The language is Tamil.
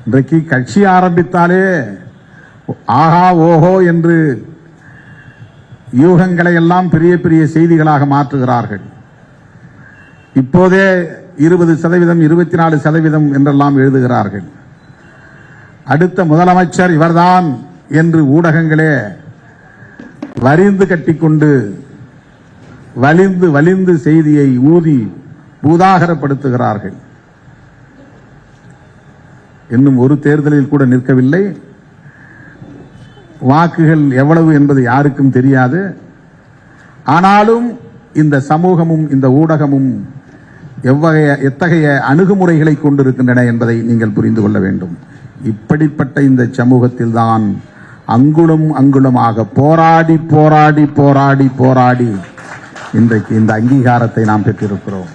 இன்றைக்கு கட்சி ஆரம்பித்தாலே ஆஹா ஓஹோ என்று யூகங்களை எல்லாம் பெரிய பெரிய செய்திகளாக மாற்றுகிறார்கள். இப்போதே 20%, 24% என்றெல்லாம் எழுதுகிறார்கள். அடுத்த முதலமைச்சர் இவர்தான் என்று ஊடகங்களே வரிந்து கட்டிக்கொண்டு வலிந்து செய்தியை ஊதி பூதாகரப்படுத்துகிறார்கள். இன்னும் ஒரு தேர்தலில் கூட நிற்கவில்லை. வாக்குகள் எவ்வளவு என்பது யாருக்கும் தெரியாது. ஆனாலும் இந்த சமூகமும் இந்த ஊடகமும் எத்தகைய அணுகுமுறைகளை கொண்டிருக்கின்றன என்பதை நீங்கள் புரிந்து கொள்ள வேண்டும். இப்படிப்பட்ட இந்த சமூகத்தில் தான் அங்குலம் அங்குலமாக போராடி போராடி போராடி போராடி இன்றைக்கு இந்த அங்கீகாரத்தை நாம் பெற்றிருக்கிறோம்.